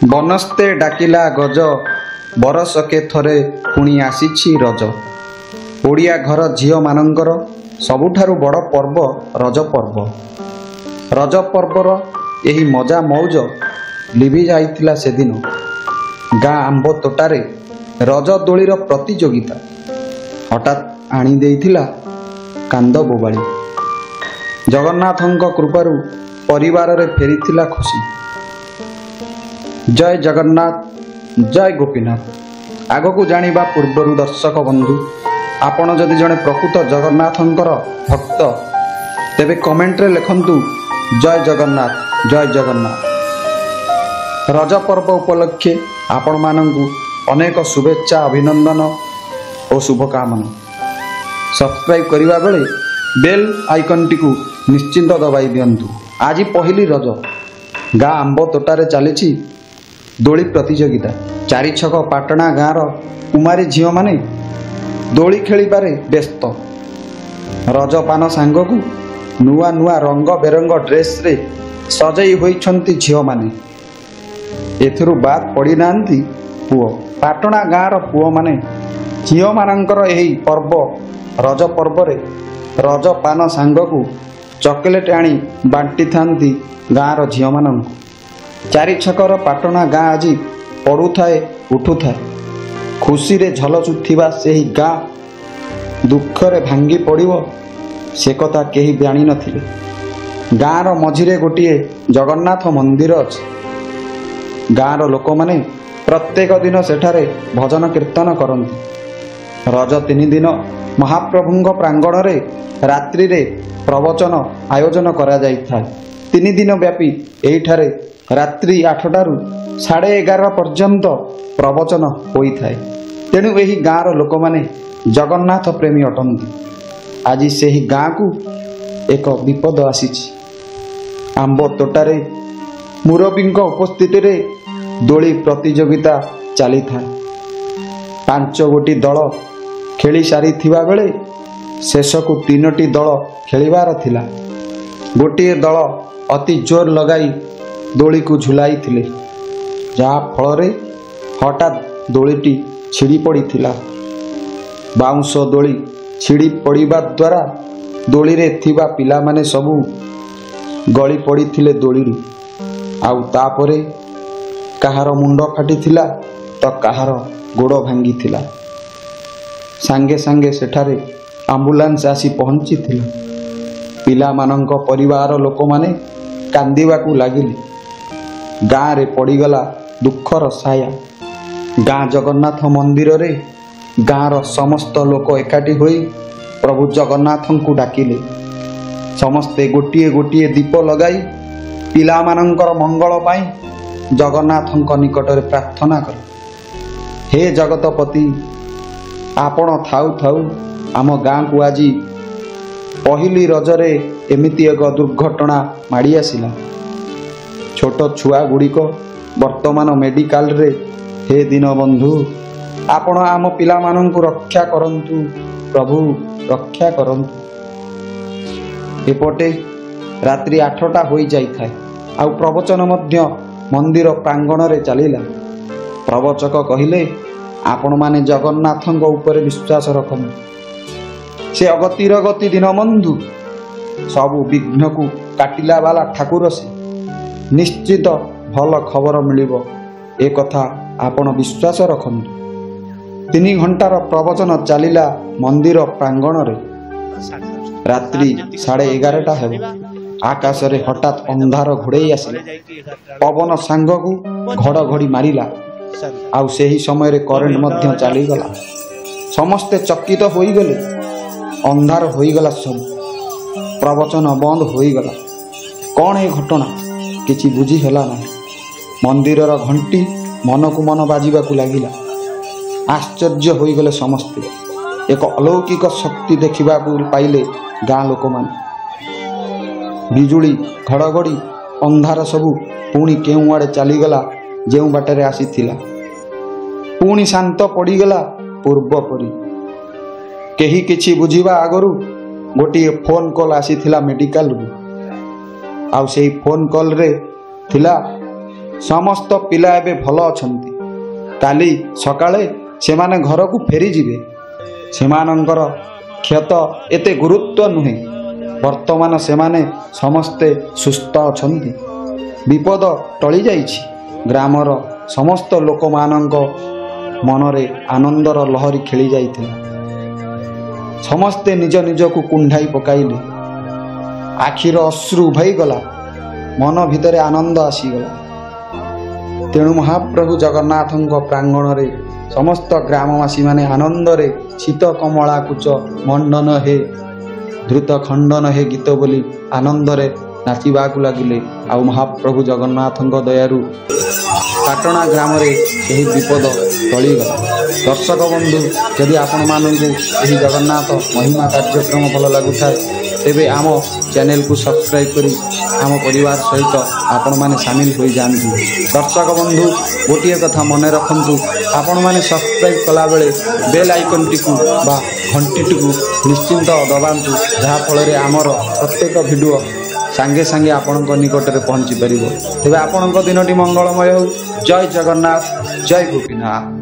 ବନସ୍ତେ ଡାକିଲା ଗଜ, ବରଷକେ ଥରେ ପୁଣି ଆସିଛି ରଜ। ଓଡ଼ିଆ ଘର ଝିଅମାନଙ୍କର ସବୁଠାରୁ ବଡ଼ ପର୍ବ ରଜ ପର୍ବ। ରଜ ପର୍ବର ଏହି ମଜା ମଉଜ ଲିଭି ଯାଇଥିଲା ସେଦିନ। ଗାଁ ଆମ୍ବ ତୋଟାରେ ରଜ ଦୋଳିର ପ୍ରତିଯୋଗିତା ହଠାତ୍ ଆଣି ଦେଇଥିଲା କାନ୍ଦ ବୋବାଳି। ଜଗନ୍ନାଥଙ୍କ କୃପାରୁ ପରିବାରରେ ଫେରିଥିଲା ଖୁସି। ଜୟ ଜଗନ୍ନାଥ, ଜୟ ଗୋପୀନାଥ। ଆଗକୁ ଜାଣିବା ପୂର୍ବରୁ ଦର୍ଶକ ବନ୍ଧୁ, ଆପଣ ଯଦି ଜଣେ ପ୍ରକୃତ ଜଗନ୍ନାଥଙ୍କର ଭକ୍ତ ତେବେ କମେଣ୍ଟରେ ଲେଖନ୍ତୁ ଜୟ ଜଗନ୍ନାଥ, ଜୟ ଜଗନ୍ନାଥ। ରଜ ପର୍ବ ଉପଲକ୍ଷେ ଆପଣମାନଙ୍କୁ ଅନେକ ଶୁଭେଚ୍ଛା, ଅଭିନନ୍ଦନ ଓ ଶୁଭକାମନା। ସବସ୍କ୍ରାଇବ୍ କରିବା ବେଳେ ବେଲ୍ ଆଇକନ୍ଟିକୁ ନିଶ୍ଚିନ୍ତ ଦବାଇ ଦିଅନ୍ତୁ। ଆଜି ପହିଲି ରଜ। ଗାଁ ଆମ୍ବ ତୋଟାରେ ଚାଲିଛି ଦୋଳି ପ୍ରତିଯୋଗିତା। ଚାରିଛକ ପାଟଣା ଗାଁର କୁମାରୀ ଝିଅମାନେ ଦୋଳି ଖେଳିବାରେ ବ୍ୟସ୍ତ। ରଜପାନ ସାଙ୍ଗକୁ ନୂଆ ନୂଆ ରଙ୍ଗ ବେରଙ୍ଗ ଡ୍ରେସ୍ରେ ସଜେଇ ହୋଇଛନ୍ତି ଝିଅମାନେ। ଏଥିରୁ ବାଦ୍ ପଡ଼ିନାହାନ୍ତି ପୁଅ। ପାଟଣା ଗାଁର ପୁଅମାନେ ଝିଅମାନଙ୍କର ଏହି ପର୍ବ ରଜ ପର୍ବରେ ରଜପାନ ସାଙ୍ଗକୁ ଚକୋଲେଟ୍ ଆଣି ବାଣ୍ଟିଥାନ୍ତି ଗାଁର ଝିଅମାନଙ୍କୁ। ଚାରିଛକର ପାଟଣା ଗାଁ ଆଜି ପଡ଼ୁଥାଏ ଉଠୁଥାଏ। ଖୁସିରେ ଝଲସୁଥିବା ସେହି ଗାଁ ଦୁଃଖରେ ଭାଙ୍ଗି ପଡ଼ିବ ସେ କଥା କେହି ଜାଣିନଥିଲେ। ଗାଁର ମଝିରେ ଗୋଟିଏ ଜଗନ୍ନାଥ ମନ୍ଦିର ଅଛି। ଗାଁର ଲୋକମାନେ ପ୍ରତ୍ୟେକ ଦିନ ସେଠାରେ ଭଜନ କୀର୍ତ୍ତନ କରନ୍ତି। ରଜ 3 ଦିନ ମହାପ୍ରଭୁଙ୍କ ପ୍ରାଙ୍ଗଣରେ ରାତ୍ରିରେ ପ୍ରବଚନ ଆୟୋଜନ କରାଯାଇଥାଏ। 3 ଦିନ ବ୍ୟାପୀ ଏହିଠାରେ ରାତ୍ରି 8ଟାରୁ 11:30 ପର୍ଯ୍ୟନ୍ତ ପ୍ରବଚନ ହୋଇଥାଏ। ତେଣୁ ଏହି ଗାଁର ଲୋକମାନେ ଜଗନ୍ନାଥ ପ୍ରେମୀ ଅଟନ୍ତି। ଆଜି ସେହି ଗାଁକୁ ଏକ ବିପଦ ଆସିଛି। ଆମ୍ବ ତୋଟାରେ ମୁରବୀଙ୍କ ଉପସ୍ଥିତିରେ ଦୋଳି ପ୍ରତିଯୋଗିତା ଚାଲିଥାଏ। 5 ଗୋଟି ଦଳ ଖେଳି ସାରିଥିବା ବେଳେ ଶେଷକୁ 3ଟି ଦଳ ଖେଳିବାର ଥିଲା। ଗୋଟିଏ ଦଳ ଅତି ଜୋର ଲଗାଇ ଦୋଳିକୁ ଝୁଲାଇଥିଲେ, ଯାହା ଫଳରେ ହଠାତ୍ ଦୋଳିଟି ଛିଡ଼ି ପଡ଼ିଥିଲା। ବାଉଁଶ ଦୋଳି ଛିଡ଼ି ପଡ଼ିବା ଦ୍ୱାରା ଦୋଳିରେ ଥିବା ପିଲାମାନେ ସବୁ ଗଳି ପଡ଼ିଥିଲେ ଦୋଳିରୁ। ଆଉ ତାପରେ କାହାର ମୁଣ୍ଡ ଫାଟିଥିଲା ତ କାହାର ଗୋଡ଼ ଭାଙ୍ଗିଥିଲା। ସାଙ୍ଗେ ସାଙ୍ଗେ ସେଠାରେ ଆମ୍ବୁଲାନ୍ସ ଆସି ପହଞ୍ଚିଥିଲା। ପିଲାମାନଙ୍କ ପରିବାର ଲୋକମାନେ କାନ୍ଦିବାକୁ ଲାଗିଲେ। ଗାଁରେ ପଡ଼ିଗଲା ଦୁଃଖର ସାୟା। ଗାଁ ଜଗନ୍ନାଥ ମନ୍ଦିରରେ ଗାଁର ସମସ୍ତ ଲୋକ ଏକାଠି ହୋଇ ପ୍ରଭୁ ଜଗନ୍ନାଥଙ୍କୁ ଡାକିଲେ। ସମସ୍ତେ ଗୋଟିଏ ଗୋଟିଏ ଦୀପ ଲଗାଇ ପିଲାମାନଙ୍କର ମଙ୍ଗଳ ପାଇଁ ଜଗନ୍ନାଥଙ୍କ ନିକଟରେ ପ୍ରାର୍ଥନା କଲେ। ହେ ଜଗତପତି, ଆପଣ ଥାଉ ଥାଉ ଆମ ଗାଁକୁ ଆଜି ପହିଲି ରଜରେ ଏମିତି ଏକ ଦୁର୍ଘଟଣା ମାଡ଼ି ଆସିଲା। ଛୋଟ ଛୁଆ ଗୁଡ଼ିକ ବର୍ତ୍ତମାନ ମେଡ଼ିକାଲରେ। ହେ ଦୀନବନ୍ଧୁ, ଆପଣ ଆମ ପିଲାମାନଙ୍କୁ ରକ୍ଷା କରନ୍ତୁ, ପ୍ରଭୁ ରକ୍ଷା କରନ୍ତୁ। ଏପଟେ ରାତ୍ରି 8ଟା ହୋଇଯାଇଥାଏ। ଆଉ ପ୍ରବଚନ ମଧ୍ୟ ମନ୍ଦିର ପ୍ରାଙ୍ଗଣରେ ଚାଲିଲା। ପ୍ରବଚକ କହିଲେ, ଆପଣମାନେ ଜଗନ୍ନାଥଙ୍କ ଉପରେ ବିଶ୍ୱାସ ରଖନ୍ତୁ। ସେ ଅଗତିର ଗତି ଦୀନବନ୍ଧୁ, ସବୁ ବିଘ୍ନକୁ କାଟିଲା ବାଲା ଠାକୁର ସେ। ନିଶ୍ଚିତ ଭଲ ଖବର ମିଳିବ, ଏ କଥା ଆପଣ ବିଶ୍ୱାସ ରଖନ୍ତୁ। 3 ଘଣ୍ଟାର ପ୍ରବଚନ ଚାଲିଲା ମନ୍ଦିର ପ୍ରାଙ୍ଗଣରେ। ରାତ୍ରି 11:30 ହେବ। ଆକାଶରେ ହଠାତ୍ ଅନ୍ଧାର ଘୋଡ଼େଇ ଆସିଲା। ପବନ ସାଙ୍ଗକୁ ଘଡ଼ଘଡ଼ି ମାରିଲା। ଆଉ ସେହି ସମୟରେ କରେଣ୍ଟ ମଧ୍ୟ ଚାଲିଗଲା। ସମସ୍ତେ ଚକିତ ହୋଇଗଲେ। ଅନ୍ଧାର ହୋଇଗଲା ସବୁ। ପ୍ରବଚନ ବନ୍ଦ ହୋଇଗଲା। କ'ଣ ଏ ଘଟଣା କିଛି ବୁଝି ହେଲା ନାହିଁ। ମନ୍ଦିରର ଘଣ୍ଟି ମନକୁ ମନ ବାଜିବାକୁ ଲାଗିଲା। ଆଶ୍ଚର୍ଯ୍ୟ ହୋଇଗଲେ ସମସ୍ତେ। ଏକ ଅଲୌକିକ ଶକ୍ତି ଦେଖିବାକୁ ପାଇଲେ ଗାଁ ଲୋକମାନେ। ବିଜୁଳି, ଘଡ଼ଘଡ଼ି, ଅନ୍ଧାର ସବୁ ପୁଣି କେଉଁଆଡ଼େ ଚାଲିଗଲା ଯେଉଁ ବାଟରେ ଆସିଥିଲା। ପୁଣି ଶାନ୍ତ ପଡ଼ିଗଲା ପୂର୍ବ ପରି। କେହି କିଛି ବୁଝିବା ଆଗରୁ ଗୋଟିଏ ଫୋନ୍ କଲ୍ ଆସିଥିଲା ମେଡ଼ିକାଲରୁ। ଆଉ ସେହି ଫୋନ୍ କଲ୍ରେ ଥିଲା ସମସ୍ତ ପିଲା ଏବେ ଭଲ ଅଛନ୍ତି। କାଲି ସକାଳେ ସେମାନେ ଘରକୁ ଫେରିଯିବେ। ସେମାନଙ୍କର କ୍ଷତ ଏତେ ଗୁରୁତ୍ୱ ନୁହେଁ। ବର୍ତ୍ତମାନ ସେମାନେ ସମସ୍ତେ ସୁସ୍ଥ ଅଛନ୍ତି। ବିପଦ ଟଳିଯାଇଛି। ଗ୍ରାମର ସମସ୍ତ ଲୋକମାନଙ୍କ ମନରେ ଆନନ୍ଦର ଲହରୀ ଖେଳି ଯାଇଥିଲା। ସମସ୍ତେ ନିଜ ନିଜକୁ କୁଣ୍ଢାଇ ପକାଇଲେ। ଆଖିର ଅଶ୍ରୁ ଉଭାଇଗଲା। ମନ ଭିତରେ ଆନନ୍ଦ ଆସିଗଲା। ତେଣୁ ମହାପ୍ରଭୁ ଜଗନ୍ନାଥଙ୍କ ପ୍ରାଙ୍ଗଣରେ ସମସ୍ତ ଗ୍ରାମବାସୀମାନେ ଆନନ୍ଦରେ ଶୀତ କମଳାକୁଚ ମଣ୍ଡନ ହେ ଧୃତ ଖଣ୍ଡନ ହେ ଗୀତ ବୋଲି ଆନନ୍ଦରେ ନାଚିବାକୁ ଲାଗିଲେ। ଆଉ ମହାପ୍ରଭୁ ଜଗନ୍ନାଥଙ୍କ ଦୟାରୁ ପାଟଣା ଗ୍ରାମରେ ଏହି ବିପଦ ଟଳିଗଲା। ଦର୍ଶକ ବନ୍ଧୁ, ଯଦି ଆପଣମାନଙ୍କୁ ଏହି ଜଗନ୍ନାଥ ମହିମା କାର୍ଯ୍ୟକ୍ରମ ଭଲ ଲାଗୁଥାଏ ତେବେ ଆମ ଚ୍ୟାନେଲକୁ ସବସ୍କ୍ରାଇବ୍ କରି ଆମ ପରିବାର ସହିତ ଆପଣମାନେ ସାମିଲ ହୋଇଯାଆନ୍ତୁ। ଦର୍ଶକ ବନ୍ଧୁ, ଗୋଟିଏ କଥା ମନେ ରଖନ୍ତୁ, ଆପଣମାନେ ସବସ୍କ୍ରାଇବ୍ କଲାବେଳେ ବେଲ୍ ଆଇକନ୍ଟିକୁ ବା ଘଣ୍ଟିଟିକୁ ନିଶ୍ଚିନ୍ତ ଦବାନ୍ତୁ, ଯାହାଫଳରେ ଆମର ପ୍ରତ୍ୟେକ ଭିଡ଼ିଓ ସାଙ୍ଗେ ସାଙ୍ଗେ ଆପଣଙ୍କ ନିକଟରେ ପହଞ୍ଚି ପାରିବ। ତେବେ ଆପଣଙ୍କ ଦିନଟି ମଙ୍ଗଳମୟ ହେଉ। ଜୟ ଜଗନ୍ନାଥ, ଜୟ ଗୋପୀନାଥ।